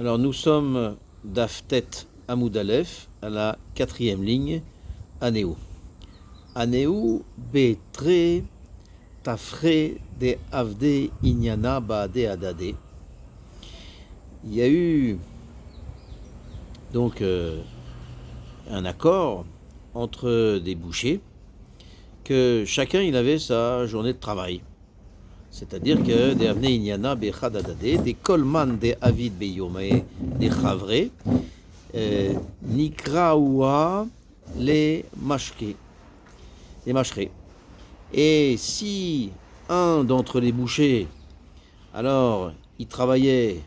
Alors nous sommes d'Aftet Amoud Aleph à la 4e ligne, Anéou. Anéou Betre Tafre de Avde Inyana Baade Adade. Il y a eu donc un accord entre des bouchers que chacun il avait sa journée de travail. C'est-à-dire que des Avne Inyana Bechad Adade, des Kolman des Avid Beyome, des Chavre, Nikraoua les Mashke. Les Mashre. Et si un d'entre les bouchers, alors il travaillait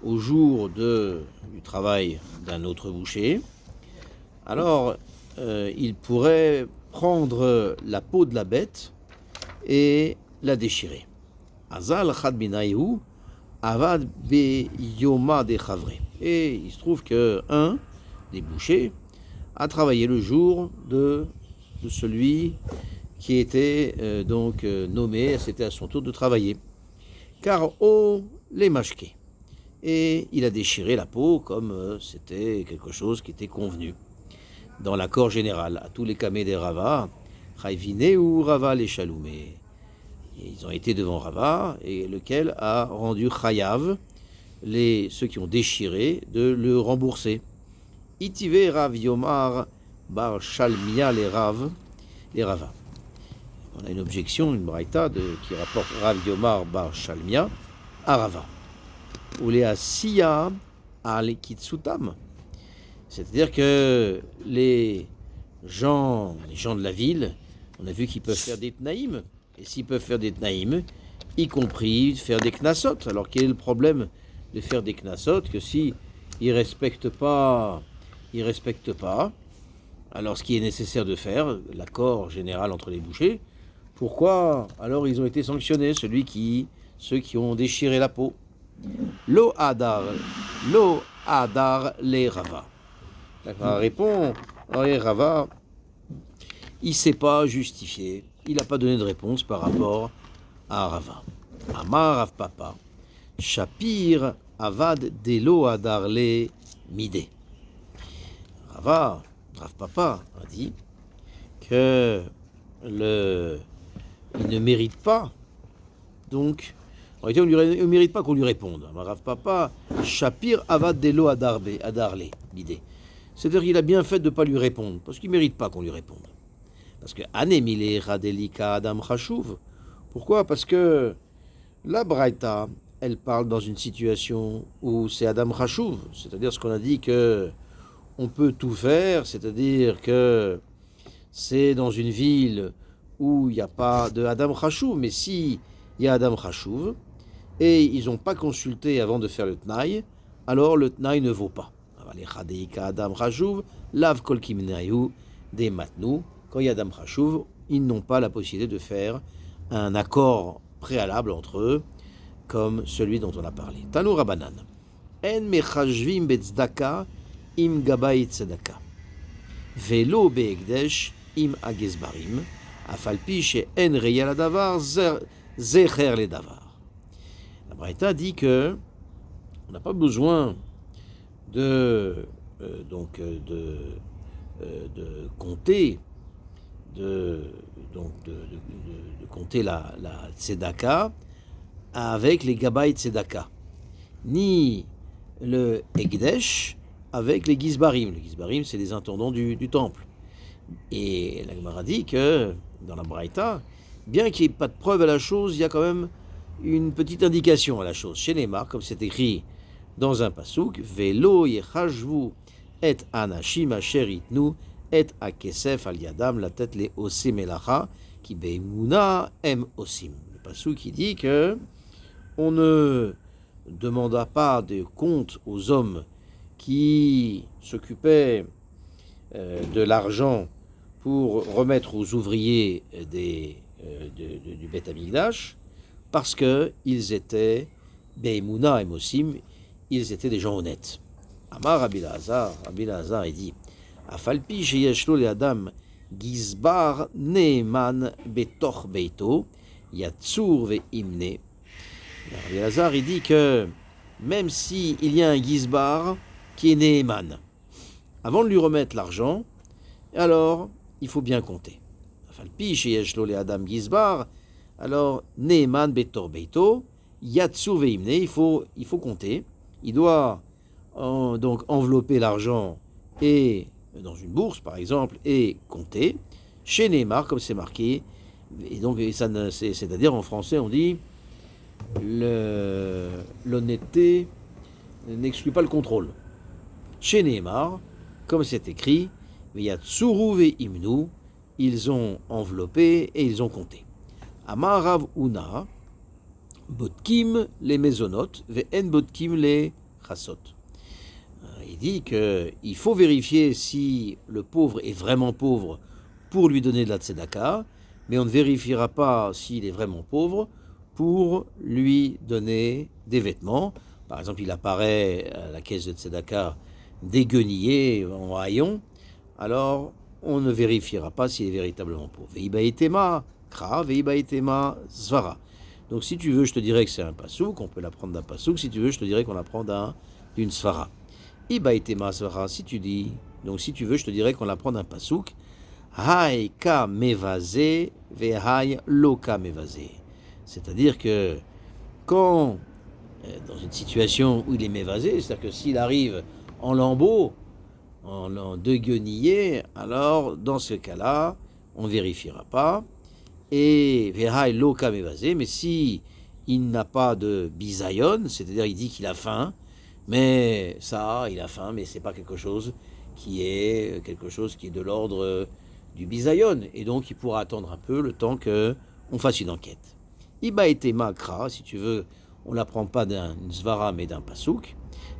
au jour du travail d'un autre boucher, alors il pourrait prendre la peau de la bête et la déchirer. Azal chad binaïhu avad be yoma de chavre. Et il se trouve que un des bouchers a travaillé le jour de celui qui était nommé, c'était à son tour de travailler. Car les mashke. Et il a déchiré la peau comme c'était quelque chose qui était convenu. Dans l'accord général, à tous les kamé des Rava, Chayvine ou Rava les Chaloumé. Ils ont été devant Rava, et lequel a rendu Chayav, ceux qui ont déchiré, de le rembourser. Itive Rav Yomar Bar Shalmia les Rava. On a une objection, une braïta qui rapporte Rav Yomar Bar Shalmia à Rava. Ou les Asiya al Kitsutam. C'est-à-dire que les gens de la ville, on a vu qu'ils peuvent faire des tnaïm. Et s'ils peuvent faire des tnaïm, y compris faire des knassot. Alors quel est le problème de faire des knassot? Que si ils respectent pas, alors ce qui est nécessaire de faire, l'accord général entre les bouchers, pourquoi alors ils ont été sanctionnés, ceux qui ont déchiré la peau? Lo adar les Rava. D'accord, répond, Rava, il ne s'est pas justifié, il n'a pas donné de réponse par rapport à Rava. Amar Rav Papa, Shapir Avad Delo Adar le Mide. Rav Papa a dit que il ne mérite pas, donc en réalité, on ne mérite pas qu'on lui réponde. Rav Papa, Shapir Avad Delo Adarle, l'idée. C'est-à-dire qu'il a bien fait de ne pas lui répondre, parce qu'il ne mérite pas qu'on lui réponde. Parce que Anemile Radelika Adam Chashuv. Pourquoi? Parce que la Braïta, elle parle dans une situation où c'est Adam Chashuv, c'est-à-dire ce qu'on a dit que on peut tout faire, c'est-à-dire que c'est dans une ville où il n'y a pas de Adam Chashuv, mais si il y a Adam Chashuv, et ils n'ont pas consulté avant de faire le Tnaï, alors le Tnaï ne vaut pas. Les Chadeika Adam Chashuv, Lav Kol Kimnayu, des Matnou, quand il y a Adam Chashuv, ils n'ont pas la possibilité de faire un accord préalable entre eux, comme celui dont on a parlé. Tanu Rabanan. En mechashvim betzdaka im gabay tzedaka. Velo beekdesh im agezbarim. Afalpi she'en reya la davar zecher le davar. La Braïta dit que on n'a pas besoin de compter compter la tzedaka avec les gabay tzedaka, ni le ekdesh avec les gizbarim. Les gizbarim, c'est les intendants du temple. Et la Gemara dit que dans la Braïta, bien qu'il n'y ait pas de preuve à la chose, il y a quand même une petite indication à la chose. Chez Neymar, comme c'est écrit dans un pasouk, Velo yechashvu et anashim asher itnu et akesef al yadam la tête les osim melacha qui beimuna em osim. Le pasouk qui dit que on ne demanda pas de compte aux hommes qui s'occupaient de l'argent pour remettre aux ouvriers du Beth Amikdash, parce qu'ils étaient Beimuna et Mosim, ils étaient des gens honnêtes. Amar Rabbi Lazar, il dit Afalpi sheyeshlo le adam gizbar neeman betoch beito yatsur ve imne. Rabbi Lazar, il dit que même s'il y a un Gizbar qui est Neheman. Avant de lui remettre l'argent, alors il faut bien compter. Falpi sheyesh lo le Adam Gizbar, alors Neheman betor beito, yatsu veimne, il faut compter. Il doit donc envelopper l'argent et dans une bourse par exemple et compter. Chez Neymar, comme c'est marqué, et donc c'est-à-dire en français on dit l'honnêteté n'exclut pas le contrôle. Chez Neymar, comme c'est écrit, Yatsourou ve imnu, ils ont enveloppé et ils ont compté. Amar Rav Una, Botkim les mésonotes, ve en botkim les chassot. Il dit qu'il faut vérifier si le pauvre est vraiment pauvre pour lui donner de la tzedaka, mais on ne vérifiera pas s'il est vraiment pauvre pour lui donner des vêtements. Par exemple, il apparaît à la caisse de tzedaka déguenillé en haillons, alors on ne vérifiera pas s'il est véritablement pauvre. Veibaitema kra, veibaitema zvara. Donc si tu veux, je te dirais que c'est un pasouk, on peut l'apprendre d'un pasouk. Si tu veux, je te dirais qu'on l'apprend d'une svara. Ibaitema svara, si tu dis, donc si tu veux, je te dirais qu'on l'apprend d'un pasouk. Hai ka mevase ve hai loka mevase. C'est-à-dire que quand, dans une situation où il est mévasé, c'est-à-dire que s'il arrive en lambeaux, en deux guenillés, alors dans ce cas-là, on ne vérifiera pas. Et Vehai Loka Mevasé, mais si il n'a pas de bisayon, c'est-à-dire il dit qu'il a faim, mais ça, il a faim, mais c'est pas quelque chose qui est de l'ordre du bisayon, et donc il pourra attendre un peu le temps qu'on fasse une enquête. Iba ete makra, si tu veux, on l'apprend pas d'un zvara mais d'un pasouk.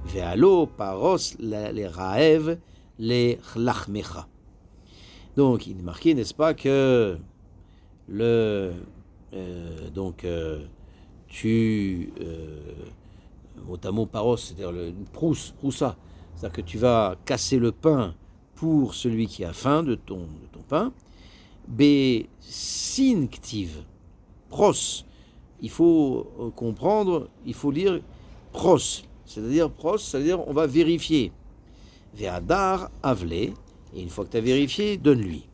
Vealo paros les raev les lachmecha. Donc il est marqué, n'est-ce pas, que mot à mot paros, c'est-à-dire une proussa, c'est-à-dire que tu vas casser le pain pour celui qui a faim de ton pain. Be sinktiv, pros, il faut comprendre, il faut lire pros, c'est-à-dire on va vérifier. Ve'adar avle, et une fois que tu as vérifié, donne-lui.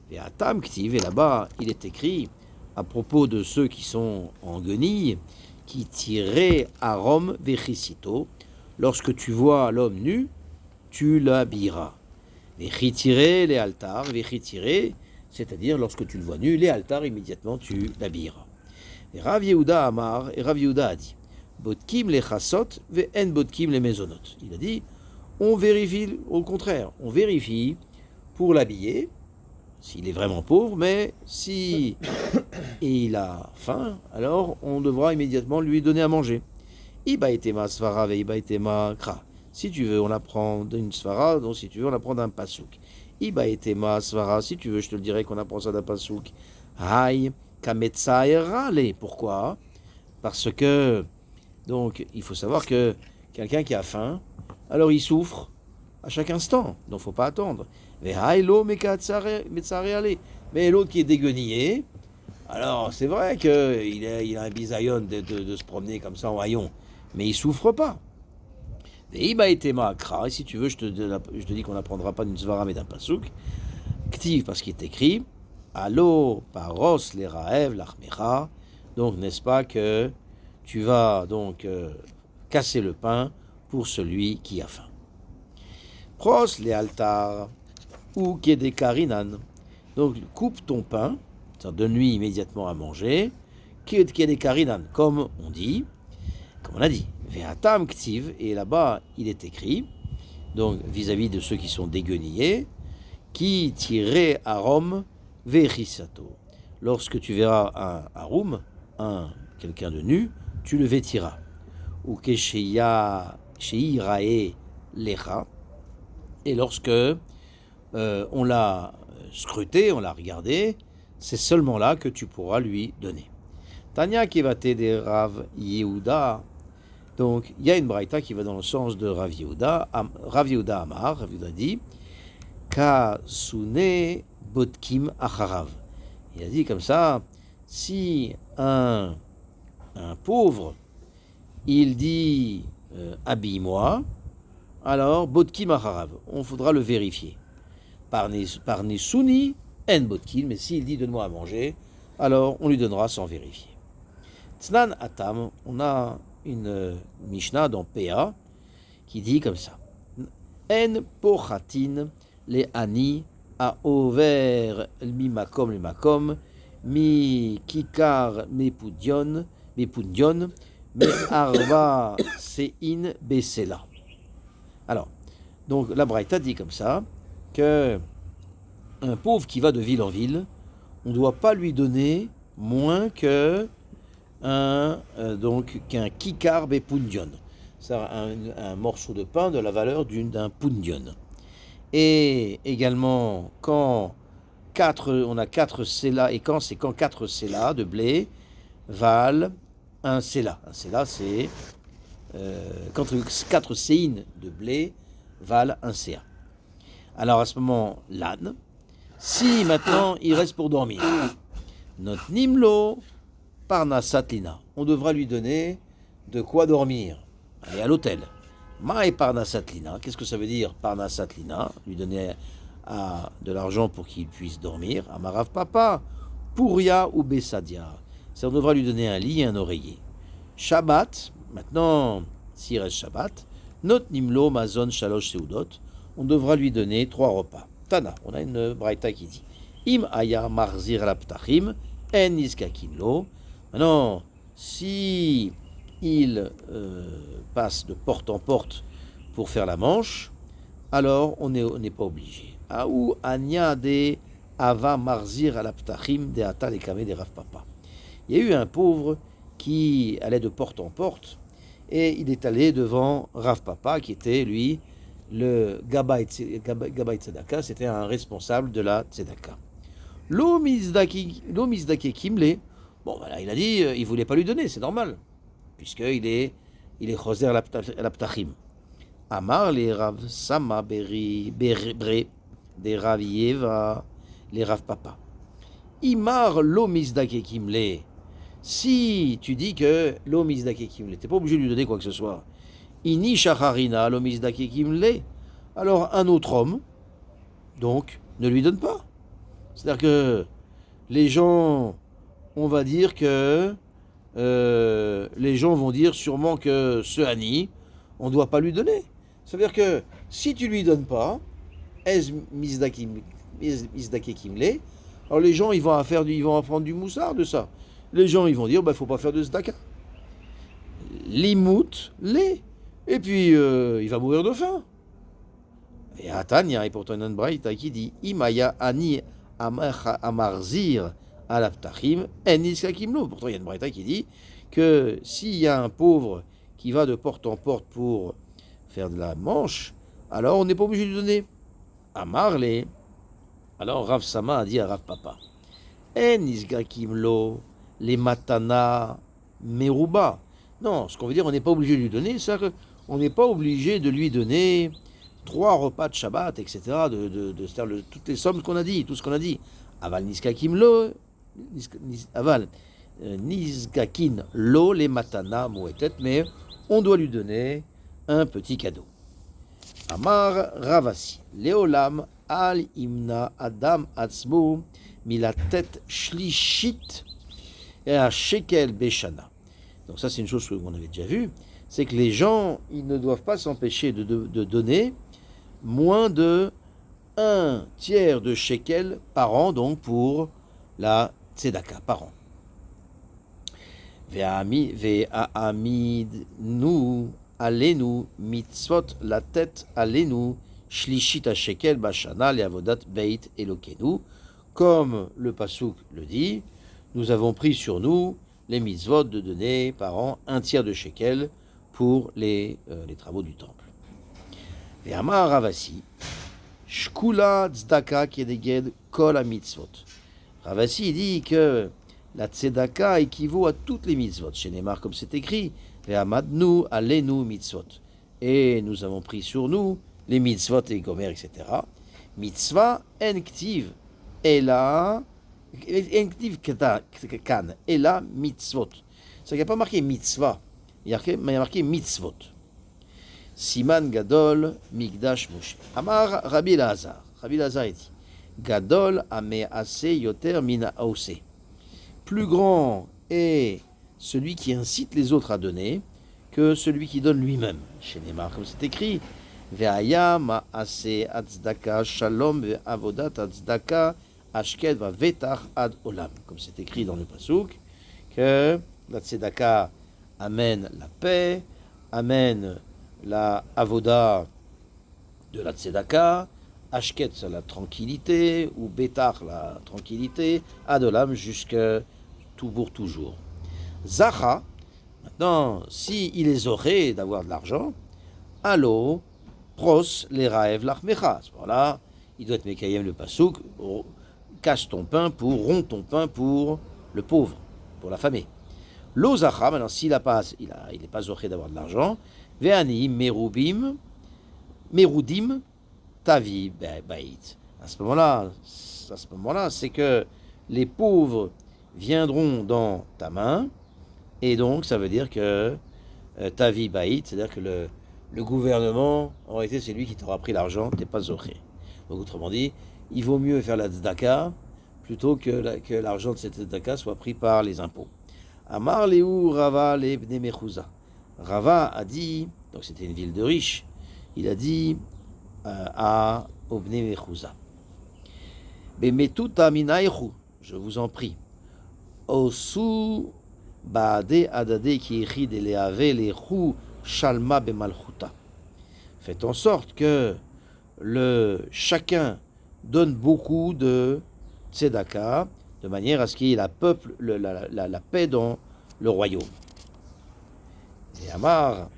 Ve'atam ktiv, et là-bas, il est écrit à propos de ceux qui sont en guenille, qui tiraient à Rome vechisito, lorsque tu vois l'homme nu, tu l'habilleras. Vechitiré les altars, vechitiré, c'est-à-dire lorsque tu le vois nu, les altars, immédiatement tu l'habilleras. Et Rav Yehuda Amar, et Rav Yehuda a dit, Botkim les chassot, ve en botkim les mezonot. Il a dit, on vérifie, au contraire, on vérifie pour l'habiller, s'il est vraiment pauvre, mais si il a faim, alors on devra immédiatement lui donner à manger. Iba etema svara ve iba etema kra. Si tu veux, on apprend d'une svara, donc si tu veux, on apprend d'un pasouk. Iba etema svara, si tu veux, je te le dirai qu'on apprend ça d'un pasouk. Hay kametsaerale. Pourquoi? Parce que, donc, il faut savoir que quelqu'un qui a faim, alors il souffre à chaque instant, donc il ne faut pas attendre. Mais l'autre qui est déguenillé, alors c'est vrai qu'il a un bisayon de se promener comme ça en haillon, mais il ne souffre pas. Et si tu veux, je te dis qu'on n'apprendra pas d'une svara mais d'un pasouk. Ktiv, parce qu'il est écrit, Allo paros les raev lachmecha. Donc n'est-ce pas que tu vas donc casser le pain pour celui qui a faim. Pros les altars ou kedekarinan. Donc coupe ton pain, donne-lui immédiatement à manger. Kedekarinan, comme on dit, comme on a dit. Ve'atam ktiv, et là-bas il est écrit, donc vis-à-vis de ceux qui sont déguenillés, qui tirait à Rome vechisato. Lorsque tu verras un arum, quelqu'un de nu, tu le vêtiras. Ou kesheya sheirae lecha. Et lorsque on l'a scruté, on l'a regardé, c'est seulement là que tu pourras lui donner. Tanya kevate de Rav Yehuda. Donc, il y a une braïta qui va dans le sens de Rav Yehuda. Rav Yehuda Amar, Rav Yehuda dit, Ka sune botkim acharav. Il a dit comme ça, si un pauvre, il dit, habille-moi, alors Bodkim Acharav, on faudra le vérifier. Par Nesuni, En Bodkin, mais s'il dit donne-moi à manger, alors on lui donnera sans vérifier. Tznan Atam, on a une Mishnah dans PA qui dit comme ça. En pochatin le ani a over mi makom mi kikar me pundion me arva sein besela. Alors, donc la Braïta dit comme ça que un pauvre qui va de ville en ville, on ne doit pas lui donner moins que qu'un kikar bepundion, c'est un morceau de pain de la valeur d'un pundion. Et également quand on a 4 sélas, et quand 4 sélas de blé valent un séla. Un séla, c'est quand 4 séines de blé valent un séa. Alors à ce moment, l'âne, si maintenant il reste pour dormir, notre nimlo parnasatlina, on devra lui donner de quoi dormir, aller à l'hôtel. Ma et parnasatlina, qu'est-ce que ça veut dire parnasatlina? Lui donner de l'argent pour qu'il puisse dormir. Amarav papa, pouria ou bessadia, on devra lui donner un lit et un oreiller. Shabbat, maintenant, s'il reste Shabbat, notre nimlo mazon shalosh seudot, on devra lui donner 3 repas. Tana, on a une braïta qui dit Im aya marzir la ptachim en niskakinlo. Maintenant, si il passe de porte en porte pour faire la manche, alors on n'est pas obligé. Aou anya de ava marzir la ptachim de ata lekame de Rav Papa. Il y a eu un pauvre qui allait de porte en porte et il est allé devant Rav Papa qui était lui le Gabay Tzedaka, c'était un responsable de la Tzedaka. Lo mizdake kimle, bon voilà, il a dit, il voulait pas lui donner, c'est normal, puisqu'il est choser la ptachim. Amar les Rav Sama bre, des Rav Yeva, les Rav Papa. Imar lo mizdake kimle, si tu dis que lo mizdake kimle, t'es pas obligé de lui donner quoi que ce soit. Ini shacharina lo mizdake kimle, alors un autre homme, donc, ne lui donne pas. C'est-à-dire que les gens, on va dire que les gens vont dire sûrement que ce Hani, on ne doit pas lui donner. C'est-à-dire que si tu ne lui donnes pas, ez mizdake kimle, alors les gens ils vont en prendre du moussard de ça. Les gens ils vont dire, il ne faut pas faire de zdaka. Limout, les. Et puis, il va mourir de faim. Et Atania, et pourtant une braïta qui dit Imaya ani amarzir alaptachim eniskakimlo. Pourtant, il y a une braïta qui dit que s'il y a un pauvre qui va de porte en porte pour faire de la manche, alors on n'est pas obligé de lui donner. Amarle. Alors Rav Sama a dit à Rav Papa eniskakimlo les matana meruba. Non, ce qu'on veut dire, on n'est pas obligé de lui donner, c'est-à-dire qu'on n'est pas obligé de lui donner 3 repas de Shabbat, etc., c'est-à-dire toutes les sommes qu'on a dit, tout ce qu'on a dit. Aval niskakim lo, aval niskakin lo les matana mouetet, mais on doit lui donner un petit cadeau. Amar Ravasi, Leolam al imna adam atzmo milatet shlishit et a shekel beshana. Donc ça c'est une chose qu'on avait déjà vue, c'est que les gens, ils ne doivent pas s'empêcher de donner moins de 1/3 de shekel par an, donc pour la tzedaka par an. Ve'amid nu alenu mitzvot la tête alenu shlishit shekel bashana leavodat beit elokenu, comme le pasuk le dit, nous avons pris sur nous les mitzvot de donner par an 1/3 de shekel pour les travaux du temple. Et Amar Ravasi, Shkula tzedaka kedeged kol mitzvot. Ravasi dit que la tzedaka équivaut à toutes les mitzvot. Chez Neymar, comme c'est écrit, Ve'amadnu alenu mitzvot. Et nous avons pris sur nous les mitzvot et gomer, etc. Mitzvah en ktiv, ela kan, et la mitzvot. C'est qu'il n'y a pas marqué mitzvah, il y a marqué mitzvot. Siman Gadol Migdash Moshe. Amar Rabbi Elazar. Rabbi Elazar dit Gadol Amease Yoter Mina Aose. Plus grand est celui qui incite les autres à donner que celui qui donne lui-même. Chez Neymar, comme c'est écrit Ve'aya Ma'ase Atzdaka Shalom Ve'avodat Atzdaka Ashket Va Vetach Ad Olam. Comme c'est écrit dans le Pasuk, que la Tzedaka amène la paix, amène la avoda de la tzedaka, ashket c'est la tranquillité, ou betar la tranquillité, adolam jusque tout pour toujours. Zacha, maintenant, si il est zoré d'avoir de l'argent, allo, pros les raev lachmecha. À ce moment-là, il doit être mekayem le pasouk, casse ton pain pour, romps ton pain pour le pauvre, pour l'affamé. L'ozacha, maintenant, s'il n'est pas zoré d'avoir de l'argent, Ve'ani merudim tavi bait. À ce moment-là, c'est que les pauvres viendront dans ta main, et donc ça veut dire que tavi bait, c'est-à-dire que le gouvernement, en réalité, c'est lui qui t'aura pris l'argent, t'es pas zoré. Donc autrement dit, il vaut mieux faire la tzedaka plutôt que l'argent de cette tzedaka soit pris par les impôts. Amar Léou Rava Lebne Mechouza. Rava a dit, donc c'était une ville de riches, il a dit à Obne Mechouza, Bemetuta minaychu, je vous en prie, Osu baade adade ki echid eleave lechu shalma bemalchuta. Faites en sorte que chacun donne beaucoup de tzedaka, de manière à ce qu'il y ait la paix dans le royaume. Et Amar,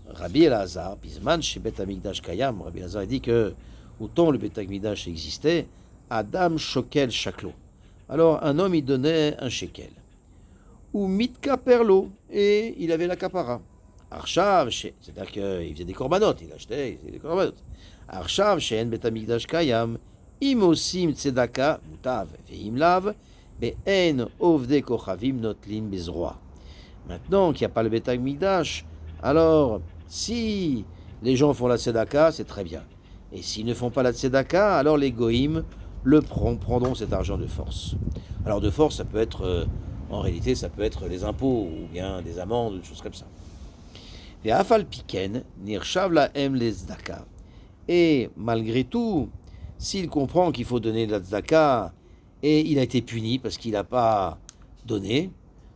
Rabbi Elazar, Bisman chez Bet Hamikdash Kayam, Rabbi Elazar dit que, au temps où le Bet Hamikdash existait, Adam shokel shaklo. Alors un homme il donnait un shekel. Ou mitka perlo, et il avait la kapara. Arshav, c'est-à-dire qu'il faisait des corbanotes, il achetait, il faisait des corbanotes. Arshav, she'en Bet Hamikdash Kayam, imosim tzedaka, mutav, ve'im lav, be'en ovde kochavim notlin bezroa. Maintenant qu'il n'y a pas le Bet Hamikdash, alors si les gens font la tzedaka, c'est très bien. Et s'ils ne font pas la tzedaka, alors les goïms prendront cet argent de force. Alors de force, ça peut être, en réalité, ça peut être les impôts ou bien des amendes, des choses comme ça. Ve'afal piken nirshav lahem les tzedaka. Et malgré tout, s'il comprend qu'il faut donner de la tzedaka et il a été puni parce qu'il n'a pas donné,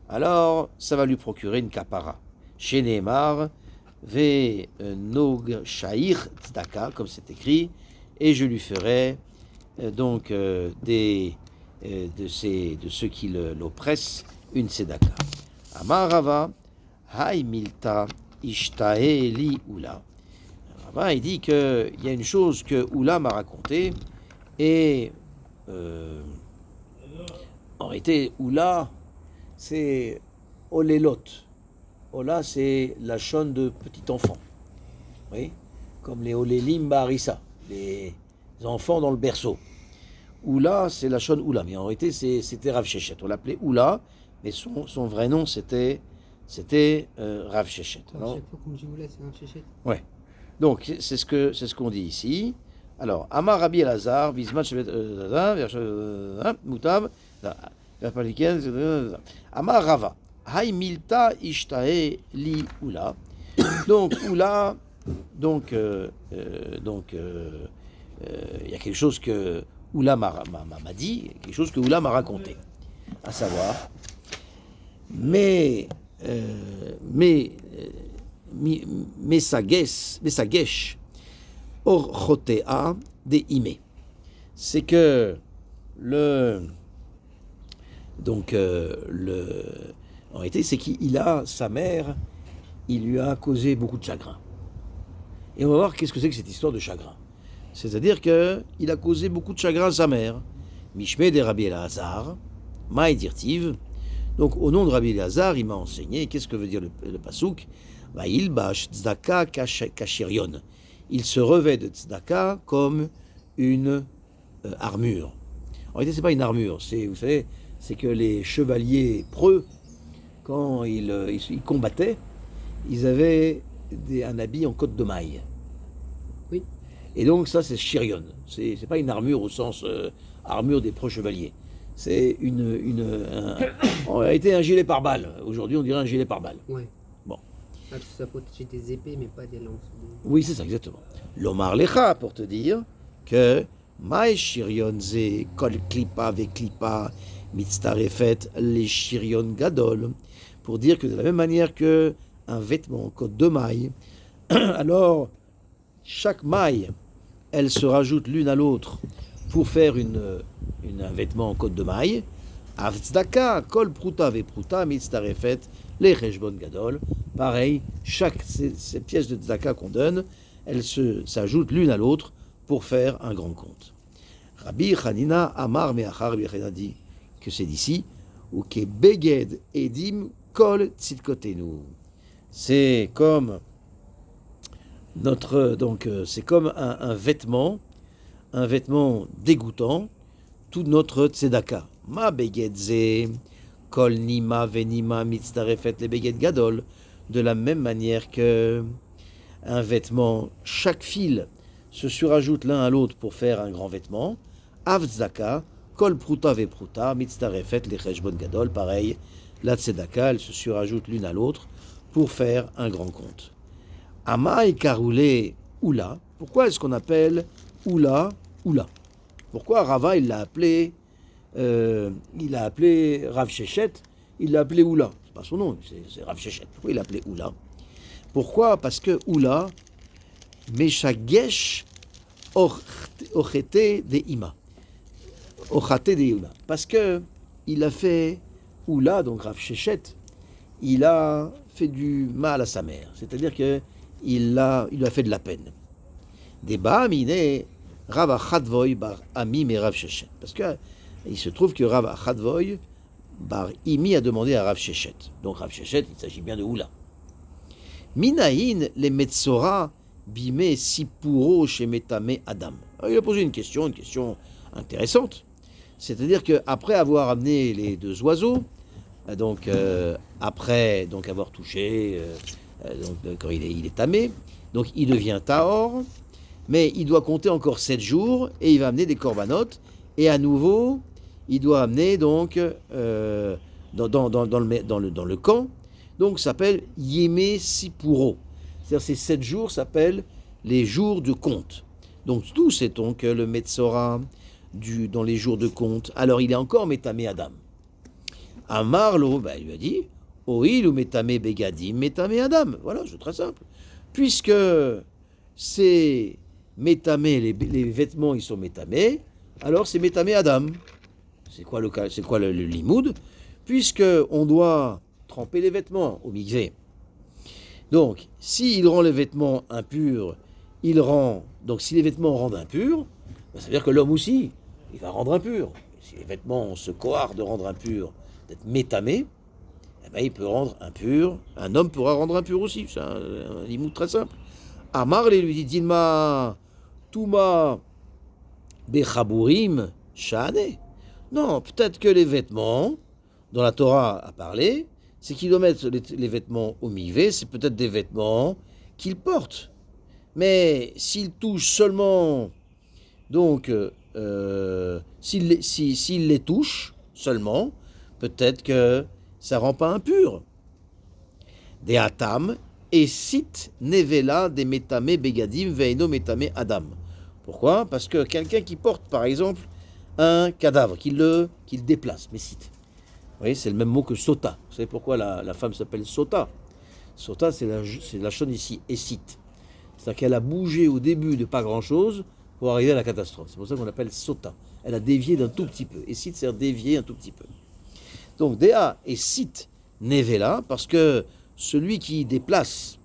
alors ça va lui procurer une kapara. Chez Neymar, ve nog shair tzedaka, comme c'est écrit, et je lui ferai de ceux qui l'oppressent une tzedaka. Amar Rava, hay milta ishtae li ula. Rava, il dit qu'il y a une chose que Oula m'a racontée, et en réalité, Oula, c'est Olelot. Ola, c'est la chaîne de petit enfant. Oui, comme les Olelim Barissa, les enfants dans le berceau. Oula, c'est la chaîne Oula, mais en réalité, c'était Rav Shechet. On l'appelait Oula, mais son vrai nom, c'était Rav Shechet. Alors, comme je voulais, c'est Rav Shechet. Ouais. Donc, c'est ce qu'on dit ici. Alors, Amar Rabbi Elazar, Bisman Shebet Mutav, Amar Rava. Hay milta ishtae li Oula. Donc Oula, il y a quelque chose que Oula m'a dit, quelque chose que Oula m'a raconté, à savoir, mais sagesh orchotea de ime. C'est que en réalité, c'est sa mère, il lui a causé beaucoup de chagrin. Et on va voir qu'est-ce que c'est que cette histoire de chagrin. C'est-à-dire qu'il a causé beaucoup de chagrin à sa mère. Mishme de Rabbi Elazar, Maï dirtiv. Donc, au nom de Rabbi Elazar, il m'a enseigné qu'est-ce que veut dire le pasouk. Va'il bash tzedaka kashirion. Il se revêt de tzedaka comme une armure. En réalité, c'est pas une armure. Vous savez, c'est que les chevaliers preux, quand ils combattaient, ils avaient un habit en côte de maille. Oui. Et donc ça c'est Shirion. C'est pas une armure au sens armure des pro-chevaliers. C'est en réalité un gilet pare-balles. Aujourd'hui on dirait un gilet pare-balles. Ouais. Bon. Ah, parce que ça protégeait des épées, mais pas des lances. Oui, c'est ça, exactement. L'Omar Lecha, pour te dire que Maï Shirion ze kol klipa ve klipa mitztarefet les Shirion gadol. Pour dire que de la même manière que un vêtement en côte de maille, alors chaque maille, elle se rajoute l'une à l'autre pour faire un vêtement en côte de maille. Avzdaka, kol pruta ve pruta mitztarefet les Cheshbon Gadol, pareil, ces pièces de tzedaka qu'on donne, elles s'ajoutent l'une à l'autre pour faire un grand compte. Rabbi Hanina Amar Meachar Rabbi Hanina dit que c'est d'ici, ou que Beged Edim Kol Tzidkotenu. C'est comme c'est comme un vêtement dégoûtant, tout notre tzedaka. Ma Beged Ze. Kol nima venima mitzdarefet le beged gadol, de la même manière que un vêtement, chaque fil se surajoute l'un à l'autre pour faire un grand vêtement. Avzaka, kol pruta ve pruta mitzdarefet le cheshbon gadol, pareil, la tzedaka, elle se surajoute l'une à l'autre pour faire un grand compte. Amai karoulé oula, pourquoi est-ce qu'on appelle oula oula? Pourquoi Rava il l'a appelé Rav Shechet, il l'a appelé Oula. C'est pas son nom, c'est Rav Shechet. Pourquoi il l'a appelé Oula? Pourquoi? Parce que Oula, Meshagesh Ochete de Ima. Ochate de Oula. Parce que il a fait Oula, donc Rav Shechet, il a fait du mal à sa mère. C'est-à-dire que il lui a fait de la peine. Débat, miné, Rav Achadvoy bar Ami mais Rav Shechet. Parce que il se trouve que Rav Achadvoy bar Imi a demandé à Rav Shechet. Donc Rav Shechet, il s'agit bien de Oula. Minaïn les Metzora bime sipuro chez Metame Adam. Alors, il a posé une question intéressante. C'est-à-dire qu'après avoir amené les deux oiseaux, donc après donc avoir touché, donc, quand il est tamé, donc il devient tahor, mais il doit compter encore 7 jours et il va amener des corbanotes et à nouveau il doit amener donc dans le camp, donc ça s'appelle Yeme Sipuro. C'est-à-dire ces 7 jours s'appellent les jours de compte. Donc tout c'est donc le Metzora dans les jours de compte. Alors il est encore Metame Adam. Amarlo, il lui a dit, Oil ou Metame Begadim, Metame Adam. Voilà, c'est très simple. Puisque c'est Metame, les vêtements ils sont Metame, alors c'est Metame Adam. C'est quoi le limoud? Puisque on doit tremper les vêtements au mikvé. Donc, s'il rend les vêtements impurs, donc si les vêtements rendent impurs, ça veut dire que l'homme aussi, il va rendre impur. Si les vêtements ont ce cohort de rendre impur, d'être métamé, il peut rendre impur. Un homme pourra rendre impur aussi. C'est un limoud très simple. Amar lui dit Dilma, Touma, Bechaburim, Shane. Non, peut-être que les vêtements, dont la Torah a parlé, c'est qu'il doit mettre les vêtements au mikvé, c'est peut-être des vêtements qu'il porte. Mais s'il touche seulement, donc, s'il les touche seulement, peut-être que ça ne rend pas impur. Des atam, et sit nevela des metame begadim veino metame adam. Pourquoi? Parce que quelqu'un qui porte, par exemple, un cadavre, qu'il déplace, mais cite. Vous voyez, c'est le même mot que sota. Vous savez pourquoi la femme s'appelle sota? Sota, c'est la chose ici, et cite. C'est-à-dire qu'elle a bougé au début de pas grand-chose pour arriver à la catastrophe. C'est pour ça qu'on l'appelle sota. Elle a dévié d'un tout petit peu. Et cite, c'est dévier un tout petit peu. Donc, Dea et cite nevela, parce que celui qui déplace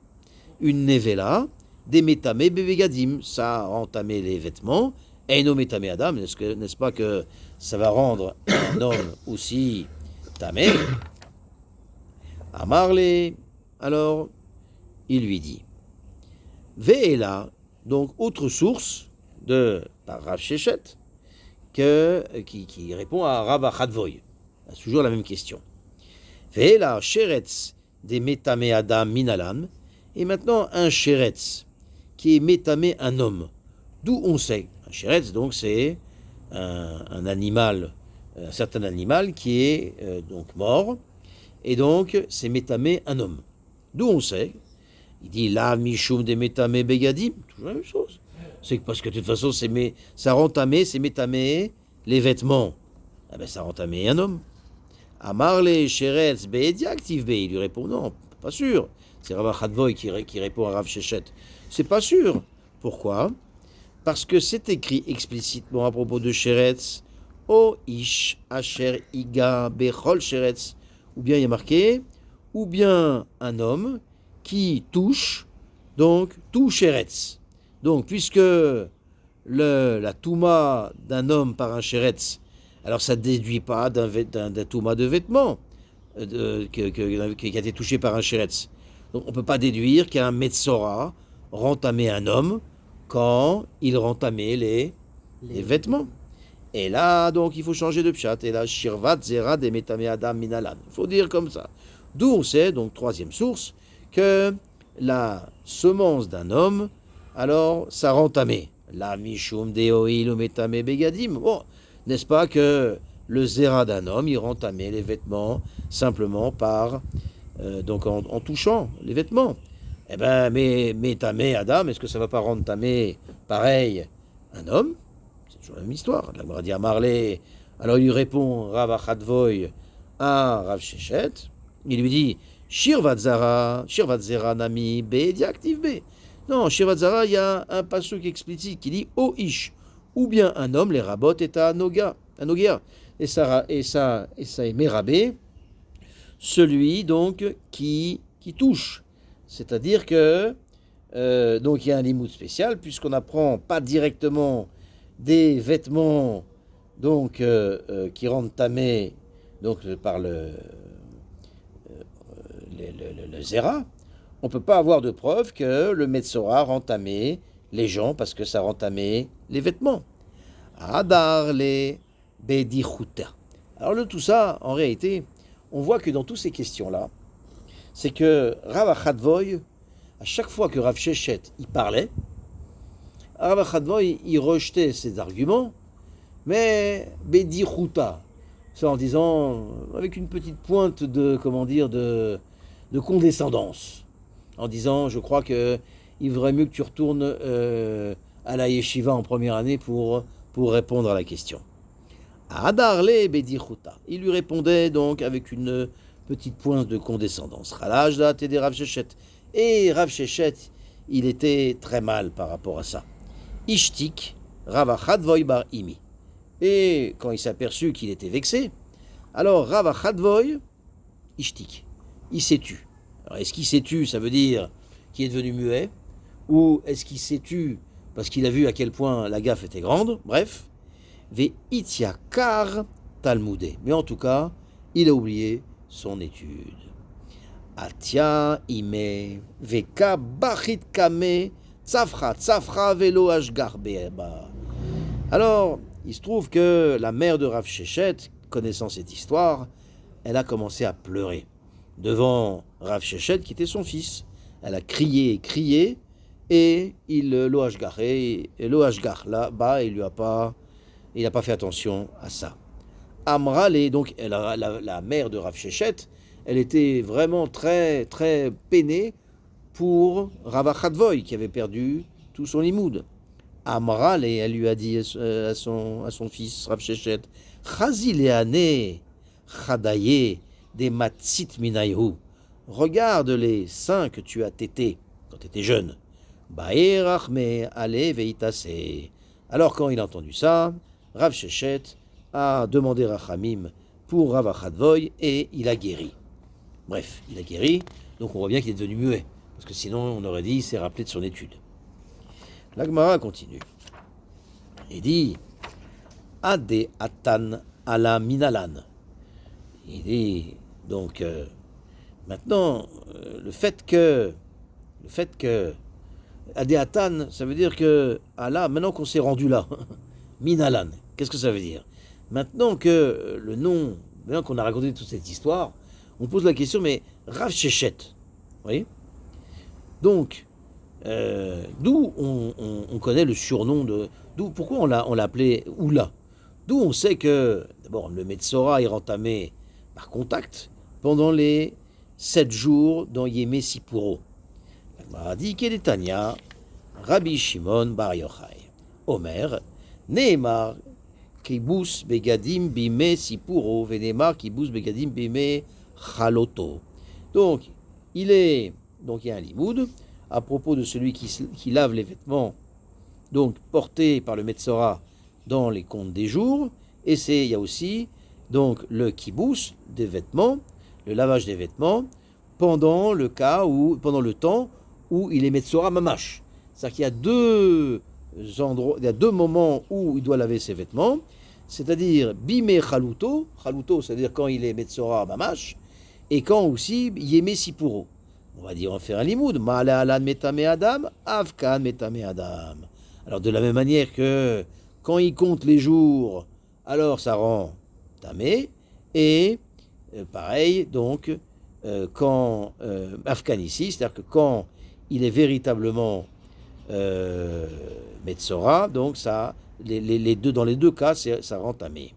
une nevela, des métamé bevegadim, ça a entamé les vêtements, et no métamé adam, n'est-ce pas que ça va rendre un homme aussi tamé? Amarle, alors, il lui dit, Ve'ela, donc autre source par Rav Shechet, qui répond à Rav Achadvoy. C'est toujours la même question. Ve'ela sheretz des metame adam minalan, Et maintenant, un sheretz, qui est métamé un homme. D'où on sait. Un sheretz, donc, c'est un animal, un certain animal qui est donc mort, et donc c'est métamé un homme. D'où on sait. Il dit là, Mishum de métamé begadim, toujours la même chose. C'est parce que de toute façon, ça rend tamé, c'est métamé les vêtements. Eh ben, ça rend tamé un homme. Amarle sheretz beediaktiv be, il lui répond non, pas sûr. C'est Rav Chadvoy qui répond à Rav Shechet. C'est pas sûr. Pourquoi? Parce que c'est écrit explicitement à propos de Sheretz, O ish asher iga bechol Sheretz, ou bien il y a marqué, ou bien un homme qui touche, donc tout Sheretz. Donc puisque la touma d'un homme par un Sheretz, alors ça ne déduit pas d'un touma de vêtements qui a été touché par un Sheretz. Donc on ne peut pas déduire qu'un Metzora rentamait un homme quand il rentamait les vêtements. Et là, donc, il faut changer de pshat. Et là, Shirvat Zera de Metame Adam Minalan. Il faut dire comme ça. D'où on sait, donc, troisième source, que la semence d'un homme, alors, ça rentamait. La Mishum Deoil ou Metame Begadim. Bon, n'est-ce pas que le Zera d'un homme, il rentamait les vêtements simplement par, donc, en touchant les vêtements. Eh bien, mais tamé Adam, est-ce que ça ne va pas rendre tamé pareil un homme? C'est toujours la même histoire. La Gemara dit à Marley. Alors il lui répond Rav Achadvoy à Rav Shechet. Il lui dit Shirvat Zera Nami Be Diactive B. Non, Shirvat Zera, il y a un passage explicite qui dit O Ish, ou bien un homme, les rabot est à Noga. Et ça est Mérabé, celui donc qui touche. C'est-à-dire que donc il y a un limoud spécial puisqu'on n'apprend pas directement des vêtements donc qui rendent tamé donc par le zera. On peut pas avoir de preuve que le Metzora rend tamé les gens parce que ça rend tamé les vêtements. Adar les bedichuta. Alors le tout ça, en réalité, on voit que dans toutes ces questions-là, c'est que Rav Achadvoy, à chaque fois que Rav Shechet y parlait, Rav Achadvoy il rejetait ses arguments, mais Bedichuta, c'est en disant, avec une petite pointe de condescendance, en disant, je crois qu'il vaudrait mieux que tu retournes à la yeshiva en première année pour répondre à la question. Adarle Bedichuta. Il lui répondait donc avec une petite pointe de condescendance. Et Rav Shechet, il était très mal par rapport à ça. Ishtik, Rav Achadvoy bar Imi. Et quand il s'est aperçu qu'il était vexé, alors Rav Achadvoy, Ishtik, il s'est tu. Alors est-ce qu'il s'est tu, ça veut dire qu'il est devenu muet, ou est-ce qu'il s'est tu parce qu'il a vu à quel point la gaffe était grande? Bref, Ve Ityakar Talmudé. Mais en tout cas, il a oublié son étude. Atia ime veka bachit kame tsafra velo ashgar be'eba. Alors, il se trouve que la mère de Rav Shechet, connaissant cette histoire, elle a commencé à pleurer devant Rav Shechet qui était son fils. Elle a crié, et il lo ashgar là-bas, il n'a pas fait attention à ça. Amrale, donc la mère de Rav Shechet, elle était vraiment très très peinée pour Rav Achadvoy qui avait perdu tout son limoud. Amrale, elle lui a dit à son fils Rav Shechet, Chazileane chadaye des matzit minayu. Regarde les seins que tu as tétés quand tu étais jeune. Baerachme ale veitase. Alors quand il a entendu ça, Rav Shechet a demandé Rachamim pour Rav Achadvoy et il a guéri. Bref, il a guéri, donc on voit bien qu'il est devenu muet, parce que sinon on aurait dit il s'est rappelé de son étude. La Gemara continue. Il dit Ade Atan ala Minalan. Il dit donc maintenant le fait que Ade Atan, ça veut dire que Allah, maintenant qu'on s'est rendu là, Minalan, qu'est-ce que ça veut dire? Maintenant que maintenant qu'on a raconté toute cette histoire, on pose la question, mais Rav Shechet, vous voyez, Donc, d'où on connaît le surnom de... Pourquoi on l'a appelé Oula? D'où on sait que, d'abord, le Metzora est entamé par contact pendant les 7 jours dans Yémé Sipuro. La dit Kedetania, Rabbi Shimon Bar Yochai, Omer, Nehemar, Kibus Begadim Bime Sipuro, Venemar Kibus Begadim Bime Chaloto. Donc, il y a un limoud à propos de celui qui lave les vêtements, donc portés par le Metzora dans les comptes des jours, et il y a aussi donc le kibous des vêtements, le lavage des vêtements, pendant le temps où il est Metzora Mamash. C'est-à-dire qu'il y a deux moments où il doit laver ses vêtements, c'est-à-dire Bime Chaluto, c'est-à-dire quand il est Metzora Mamash, et quand aussi Yémé Sipuro. On va dire, on va faire un limoud. Ma'ala alan metame adam, avkan metame adam. Alors de la même manière que quand il compte les jours, alors ça rend tamé. Et pareil, donc, quand Afghan ici, c'est-à-dire que quand il est véritablement Metzora, donc ça, dans les deux cas, ça rend tamé.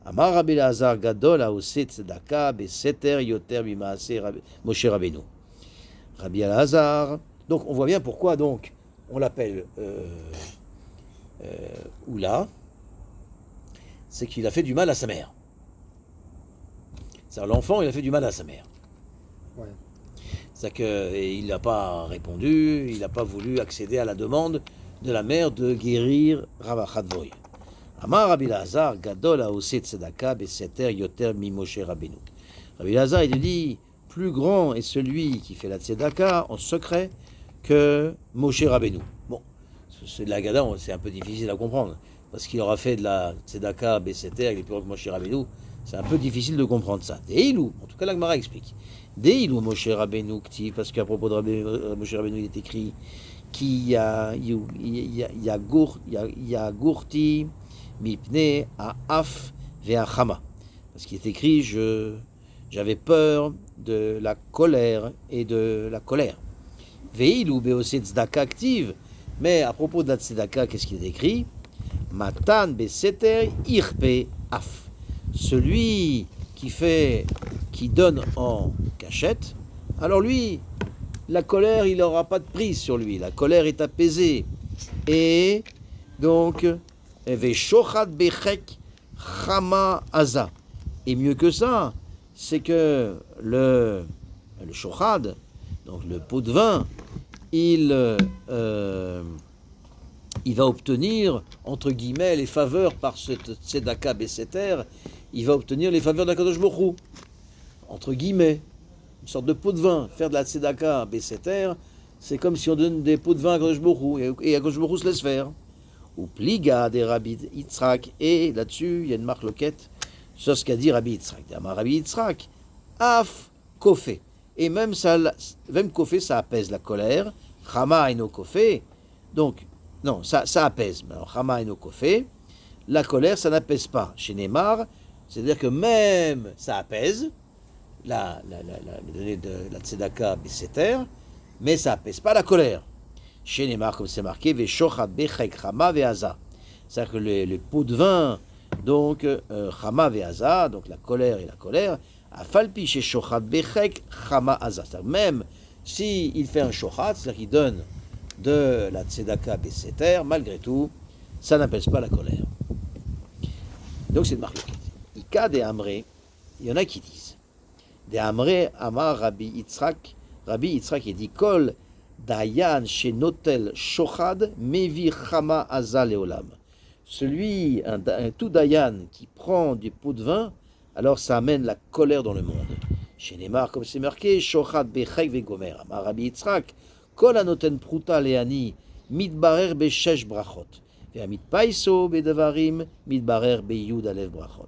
Amar Rabbi Elazar gadol haoset tzedaka beseter yoter mimaase Moshe Rabbeinu. Rabbi Elazar. Donc on voit bien pourquoi donc on l'appelle Oula. C'est qu'il a fait du mal à sa mère. C'est-à-dire l'enfant, il a fait du mal à sa mère. Ouais. C'est-à-dire qu'il n'a pas répondu, il n'a pas voulu accéder à la demande de la mère de guérir Ravachadvoy. Amar Rabbi Elazar gadol haoset tzedaka beseter yoter mi Moshe Rabbeinu. Rabbi Elazar, il dit, plus grand est celui qui fait la tzedaka en secret que Moshe Rabbeinu. Bon, c'est de la Gada, c'est un peu difficile à comprendre, parce qu'il aura fait de la tzedaka beseter, il est plus grand que Moshe Rabbeinu, c'est un peu difficile de comprendre ça. Deilou, en tout cas la Gemara explique. Deilou Moshe Rabbeinu kti, parce qu'à propos de Moshe Rabbeinu, il est écrit qu'il y a gourti mipne a af ve'achama, parce qu'il est écrit j'avais peur de la colère et de la colère. Veilou beose tzedaka active, mais à propos de la tzedaka, qu'est-ce qu'il est écrit? Matan beseter irpe af, celui qui donne en cachette, alors lui, la colère, il n'aura pas de prise sur lui, la colère est apaisée. Et donc, veshochad bechek chama aza. Et mieux que ça, c'est que le shochad, donc le pot de vin, il va obtenir, entre guillemets, les faveurs par cette tzedaka beseter, il va obtenir les faveurs d'Akadosh Baruch Hu, entre guillemets, une sorte de pot de vin. Faire de la tzedaka beseter, c'est comme si on donne des pots de vin à Akadosh Baruch Hu, et Akadosh Baruch Hu se laisse faire. Ou pliga des Rabbi Yitzhak, et là-dessus, il y a une marloquette sur ce qu'a dit Rabbi Yitzhak. Rabbi Yitzhak, af kofé. Et même kofé, ça apaise la colère. Chama eno kofé. Donc, non, ça apaise. Alors, chama eno kofé. La colère, ça n'apaise pas. Chez Neymar, c'est-à-dire que même ça apaise la donnée de la tzedaka beseter, mais ça apaise pas la colère. Chez Neymar, comme c'est marqué, veshochad bechek chama ve'aza. C'est-à-dire que les pots de vin, donc chama ve'aza, donc la colère et la colère, afalpi chez shochad bechek chama aza. C'est-à-dire même s'il fait un shochat, c'est-à-dire qu'il donne de la tzedaka beseter, malgré tout, ça n'apaise pas la colère. Donc c'est une marque. Ika de Amré, il y en a qui disent. De Amré, Amar Rabbi Yitzhak, il dit Kol Dayan chez Notel Shochad, Mevi Chama Aza Leolam. Celui, un tout Dayan qui prend du pot de vin, alors ça amène la colère dans le monde. Chez Neymar, comme c'est marqué, Shochad Bechek Vegomer. Amar Rabbi Yitzhak, Kol Anoten Pruta Leani, Midbarer Beshesh Brachot. Mitpaiso bedevarim mitbarer beyud alev brachot.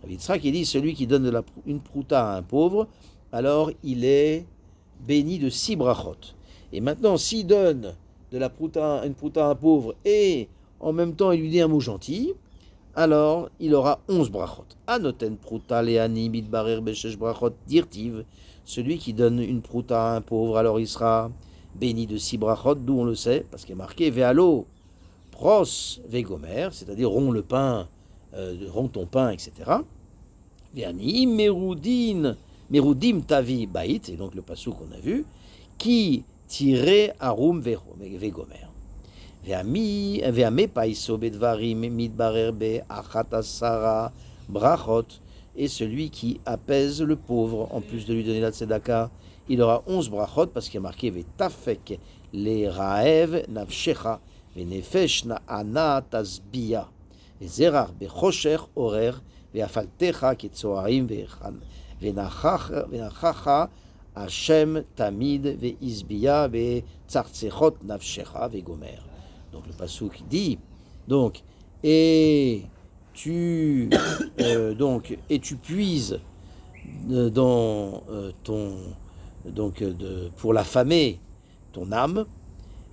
Rabbi Yitzhak, il dit, celui qui donne une prouta à un pauvre, alors il est béni de 6 brachot. Et maintenant, s'il donne une prouta à un pauvre et en même temps il lui dit un mot gentil, alors il aura 11 brachot. Anoten prouta leani mitbarer beshesh brachot dirtiv. Celui qui donne une prouta à un pauvre, alors il sera béni de 6 brachot, d'où on le sait, parce qu'il est marqué Ve'alo, pros, vegomer, c'est-à-dire romps le pain, romps ton pain, etc. Ve'ani, merudim tavi bait, et donc le passou qu'on a vu, qui tirait arum vegomer. Ve'ame paiso bedvarim midbarer be'achat asara brachot, et celui qui apaise le pauvre, en plus de lui donner la tzedaka, il aura 11 brachot, parce qu'il y a marqué Vetafek le raev nafshecha venefesh na'ana tasbiya vezerar bechosher orer ve'afaltecha ketzoarim venachacha Hashem tamid ve'izbiya ve'tzartzechot nafshecha ve'gomer. Donc le pasuk dit, donc, et tu puises dans ton pour l'affamer ton âme,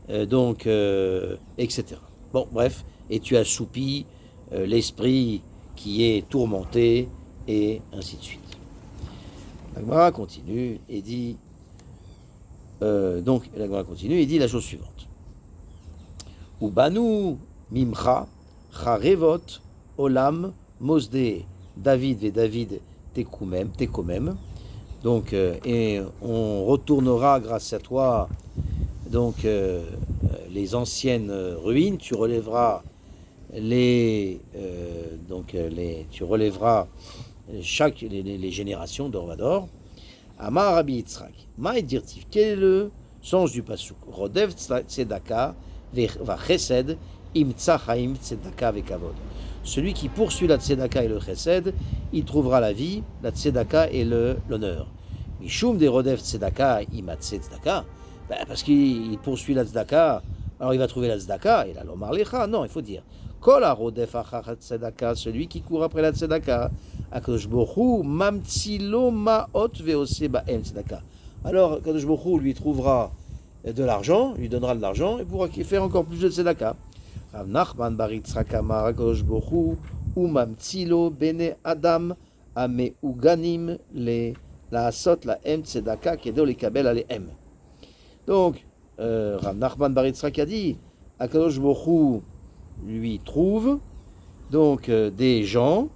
etc. Bon, bref, et tu assoupis l'esprit qui est tourmenté, et ainsi de suite. La Gemara continue et dit la chose suivante. Ubanu mimcha charevot olam mosde David ve David tekomem. Donc, et on retournera grâce à toi donc les anciennes ruines. Tu relèveras les générations d'Orvador. Amar Rabbi Yitzhak. Ma dirtiv. Quel est le sens du pasuk? Rodev tzedaka va chesed imtza chaim tzedaka vekavod. Celui qui poursuit la tzedaka et le chesed, il trouvera la vie, la tzedaka et l'honneur. Mishum de rodev tzedaka imatse tzedaka, parce qu'il poursuit la tzedaka, alors il va trouver la tzedaka, et là l'omar lecha, non, il faut dire kol harodef achar tzedaka, celui qui court après la tzedaka, akadosh bochu mamtzilo maot veose ba'em tzedaka. Alors akadosh bochu lui trouvera de l'argent, lui donnera de l'argent, et pourra faire encore plus de tzedaka. Rav Nachman bar Yitzchak amar akadosh bochu umamtzilo bene adam ameuganim le laasot laem tzedaka kedo lekabel aleem. Donc Rav Nachman bar Yitzchak a dit akadosh bochu lui trouve donc des gens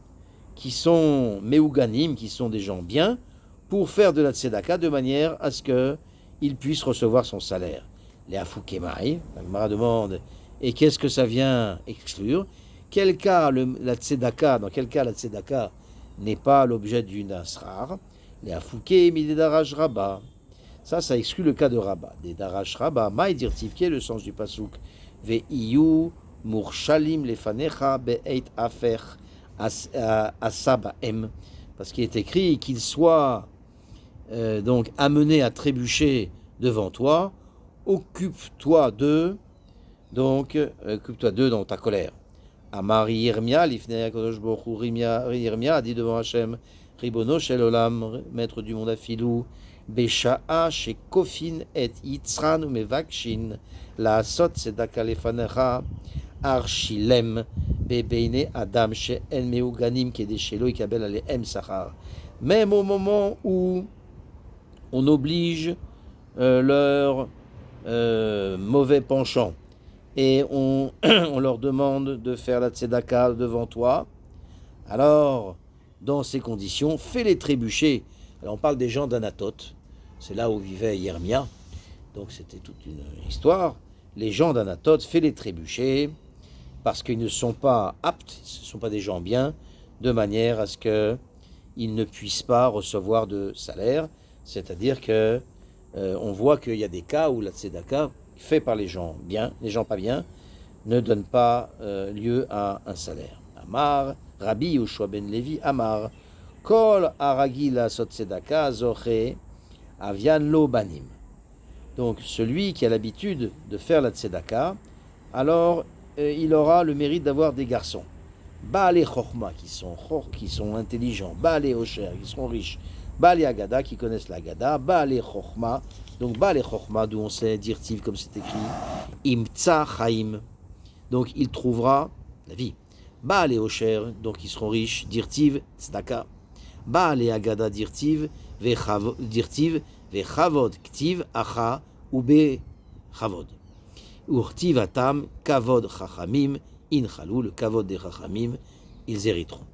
qui sont meuganim, qui sont des gens bien, pour faire de la tzedaka de manière à ce qu'il puisse recevoir son salaire. Les afukemai, la Gemara demande, et qu'est-ce que ça vient exclure? Quel cas la tzedaka, dans quel cas la tzedaka n'est pas l'objet d'une asrar? Les afouké mi des darash rabba. Ça exclut le cas de rabba. Des darash rabba, maï dirtiv, qui est le sens du pasuk? Ve iyu murshalim lefanecha be'eit afer asabaem. Parce qu'il est écrit qu'il soit donc amené à trébucher devant toi, occupe-toi d'eux dans ta colère. Amar Yirmia, l'ifnei HaKadosh Baruch Hu, Yirmia a dit devant Hachem, Ribono shel olam, maître du monde afilou, Besha'a shekofin et yitzran umevakshin, la asot tzedaka lefanecha, arshilem, bebeine adam she'en meuganim kedeshelo ikabel alehem sachar. Même au moment où on oblige leur mauvais penchant, et on leur demande de faire la tzedaka devant toi, alors, dans ces conditions, fais-les trébucher. Alors, on parle des gens d'Anatote, c'est là où vivait Yirmia, donc c'était toute une histoire. Les gens d'Anatote, fais-les trébucher, parce qu'ils ne sont pas aptes, ce ne sont pas des gens bien, de manière à ce qu'ils ne puissent pas recevoir de salaire, c'est-à-dire que on voit qu'il y a des cas où la tzedaka, fait par les gens bien, les gens pas bien, ne donne pas lieu à un salaire. Amar, Rabbi Yoshua ben Levi, Amar, Kol aragila sot tzedaka zoche avian lo banim. Donc celui qui a l'habitude de faire la tzedaka, alors il aura le mérite d'avoir des garçons. Baale chokhma, qui sont intelligents. Baale osher, qui sont riches. Baale agada, qui connaissent l'agada. Baale chokhma, donc Baale chokhma, d'où on sait dirtiv comme c'est écrit. Imtza chaim, donc il trouvera la vie. Baale osher, donc ils seront riches. Dirtiv tzedaka. Baale agada dirtiv vechavod ktiv acha ube Chavod. Urtiv atam, kavod chachamim, inchalou, le kavod des chachamim, ils hériteront.